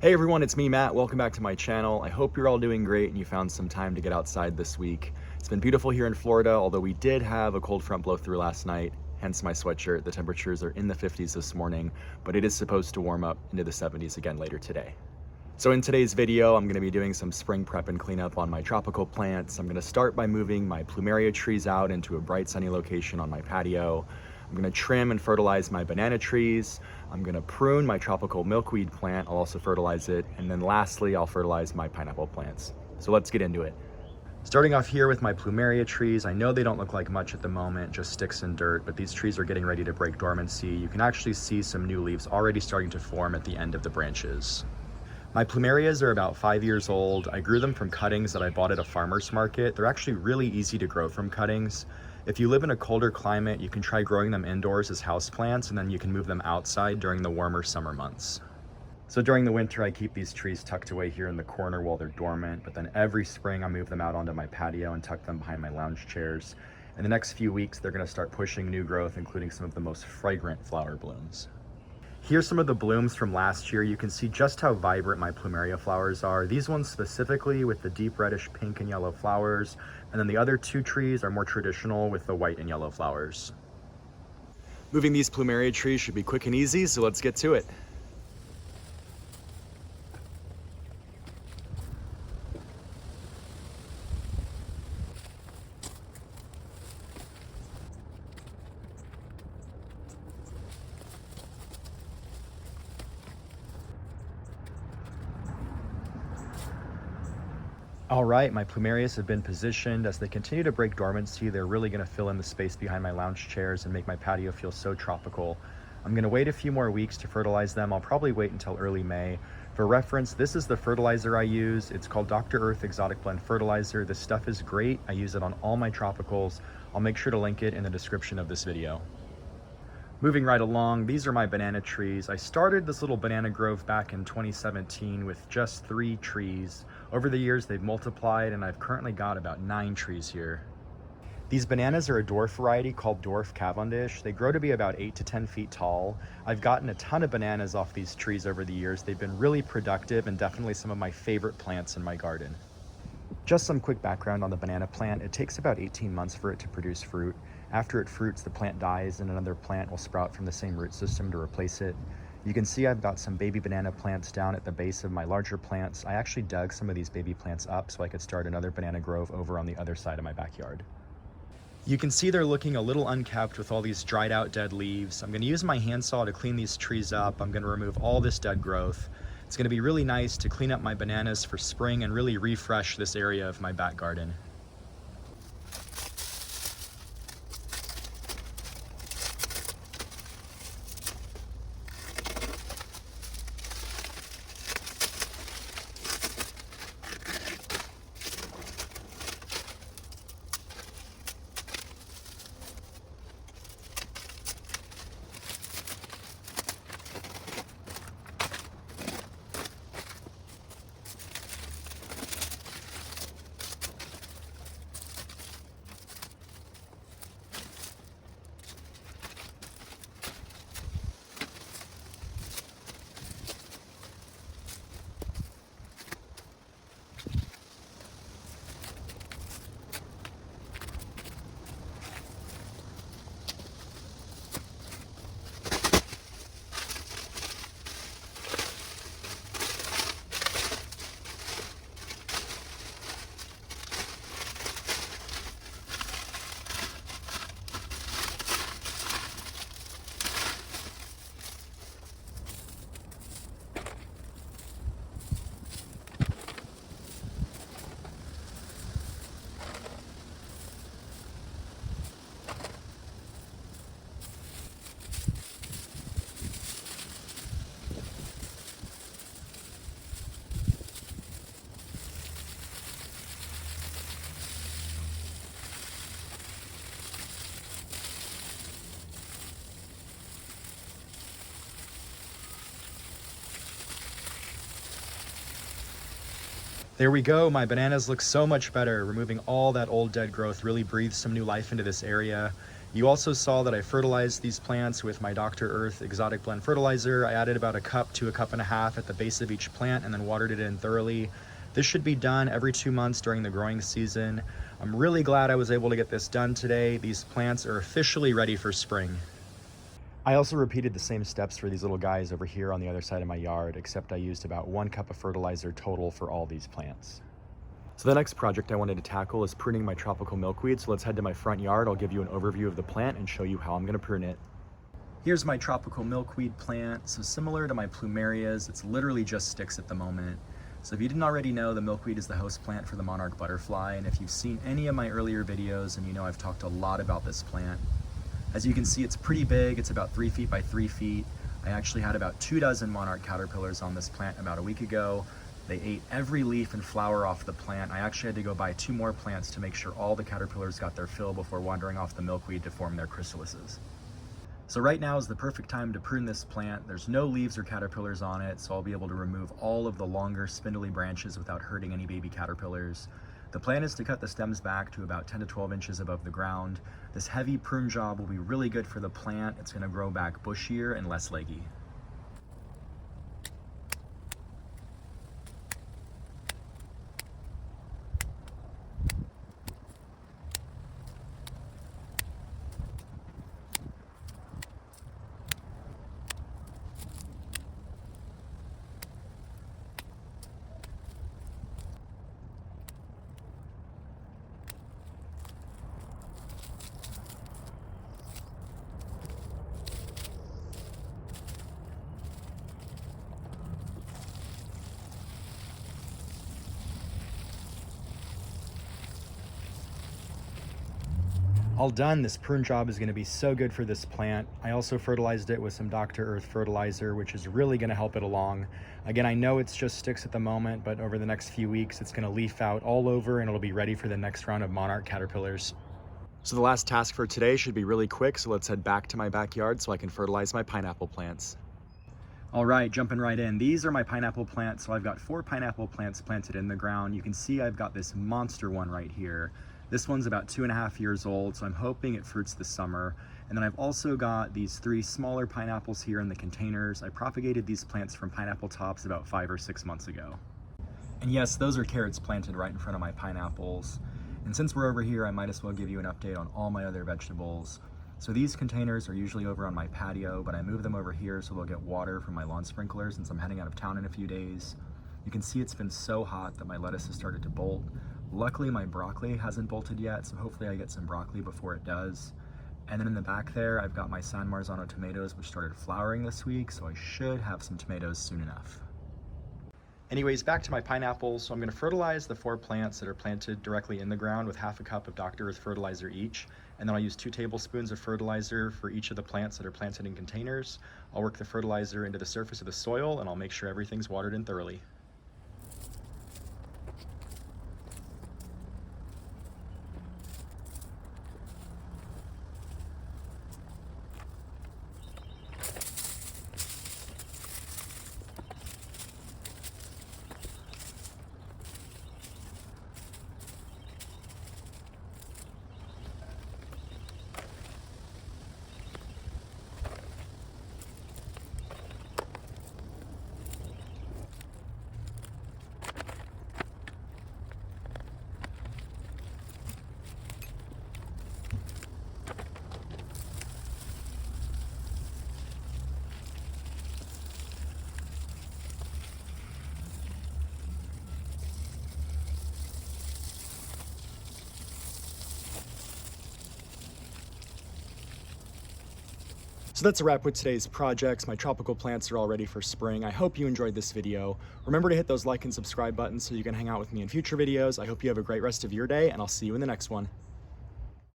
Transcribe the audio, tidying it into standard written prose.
Hey everyone, it's me, Matt. Welcome back to my channel. I hope you're all doing great and you found some time to get outside this week. It's been beautiful here in Florida, although we did have a cold front blow through last night, hence my sweatshirt. The temperatures are in the 50s this morning, but it is supposed to warm up into the 70s again later today. So in today's video, I'm gonna be doing some spring prep and cleanup on my tropical plants. I'm gonna start by moving my Plumeria trees out into a bright sunny location on my patio. I'm gonna trim and fertilize my banana trees. I'm gonna prune my tropical milkweed plant. I'll also fertilize it. And then lastly, I'll fertilize my pineapple plants. So let's get into it. Starting off here with my Plumeria trees, I know they don't look like much at the moment, just sticks and dirt, but these trees are getting ready to break dormancy. You can actually see some new leaves already starting to form at the end of the branches. My Plumerias are about 5 years old. I grew them from cuttings that I bought at a farmer's market. They're actually really easy to grow from cuttings. If you live in a colder climate, you can try growing them indoors as houseplants, and then you can move them outside during the warmer summer months. So during the winter, I keep these trees tucked away here in the corner while they're dormant, but then every spring I move them out onto my patio and tuck them behind my lounge chairs. In the next few weeks, they're gonna start pushing new growth, including some of the most fragrant flower blooms. Here's some of the blooms from last year. You can see just how vibrant my Plumeria flowers are. These ones specifically with the deep reddish pink and yellow flowers, and then the other two trees are more traditional with the white and yellow flowers. Moving these Plumeria trees should be quick and easy, so let's get to it. All right, my Plumerias have been positioned. As they continue to break dormancy, they're really gonna fill in the space behind my lounge chairs and make my patio feel so tropical. I'm gonna wait a few more weeks to fertilize them. I'll probably wait until early May. For reference, this is the fertilizer I use. It's called Dr. Earth Exotic Blend Fertilizer. This stuff is great. I use it on all my tropicals. I'll make sure to link it in the description of this video. Moving right along, these are my banana trees. I started this little banana grove back in 2017 with just 3 trees. Over the years, they've multiplied and I've currently got about 9 trees here. These bananas are a dwarf variety called Dwarf Cavendish. They grow to be about 8 to 10 feet tall. I've gotten a ton of bananas off these trees over the years. They've been really productive and definitely some of my favorite plants in my garden. Just some quick background on the banana plant. It takes about 18 months for it to produce fruit. After it fruits, the plant dies and another plant will sprout from the same root system to replace it. You can see I've got some baby banana plants down at the base of my larger plants. I actually dug some of these baby plants up so I could start another banana grove over on the other side of my backyard. You can see they're looking a little unkept with all these dried out dead leaves. I'm gonna use my handsaw to clean these trees up. I'm gonna remove all this dead growth. It's gonna be really nice to clean up my bananas for spring and really refresh this area of my back garden. There we go, my bananas look so much better. Removing all that old dead growth really breathes some new life into this area. You also saw that I fertilized these plants with my Dr. Earth Exotic Blend Fertilizer. I added about a cup to a cup and a half at the base of each plant and then watered it in thoroughly. This should be done every 2 months during the growing season. I'm really glad I was able to get this done today. These plants are officially ready for spring. I also repeated the same steps for these little guys over here on the other side of my yard, except I used about 1 cup of fertilizer total for all these plants. So the next project I wanted to tackle is pruning my tropical milkweed. So let's head to my front yard. I'll give you an overview of the plant and show you how I'm gonna prune it. Here's my tropical milkweed plant. So similar to my Plumerias, it's literally just sticks at the moment. So if you didn't already know, the milkweed is the host plant for the monarch butterfly. And if you've seen any of my earlier videos, and you know I've talked a lot about this plant. As you can see, it's pretty big. It's about 3 feet by 3 feet. I actually had about 24 monarch caterpillars on this plant about a week ago. They ate every leaf and flower off the plant. I actually had to go buy 2 more plants to make sure all the caterpillars got their fill before wandering off the milkweed to form their chrysalises. So right now is the perfect time to prune this plant. There's no leaves or caterpillars on it, so I'll be able to remove all of the longer spindly branches without hurting any baby caterpillars. The plan is to cut the stems back to about 10 to 12 inches above the ground. This heavy prune job will be really good for the plant. It's going to grow back bushier and less leggy. All done. This prune job is going to be so good for this plant. I also fertilized it with some Dr. Earth fertilizer, which is really going to help it along. Again, I know it's just sticks at the moment, but over the next few weeks, it's going to leaf out all over and it'll be ready for the next round of monarch caterpillars. So the last task for today should be really quick. So let's head back to my backyard so I can fertilize my pineapple plants. All right, jumping right in. These are my pineapple plants. So I've got 4 pineapple plants planted in the ground. You can see I've got this monster one right here. This one's about 2.5 years old, so I'm hoping it fruits this summer. And then I've also got these 3 smaller pineapples here in the containers. I propagated these plants from pineapple tops about 5 or 6 months ago. And yes, those are carrots planted right in front of my pineapples. And since we're over here, I might as well give you an update on all my other vegetables. So these containers are usually over on my patio, but I moved them over here so they'll get water from my lawn sprinklers since I'm heading out of town in a few days. You can see it's been so hot that my lettuce has started to bolt. Luckily, my broccoli hasn't bolted yet, so hopefully I get some broccoli before it does. And then in the back there, I've got my San Marzano tomatoes, which started flowering this week, so I should have some tomatoes soon enough. Anyways, back to my pineapples. So I'm going to fertilize the 4 plants that are planted directly in the ground with half a cup of Dr. Earth fertilizer each. And then I'll use 2 tablespoons of fertilizer for each of the plants that are planted in containers. I'll work the fertilizer into the surface of the soil and I'll make sure everything's watered in thoroughly. So that's a wrap with today's projects. My tropical plants are all ready for spring. I hope you enjoyed this video. Remember to hit those like and subscribe buttons so you can hang out with me in future videos. I hope you have a great rest of your day, and I'll see you in the next one.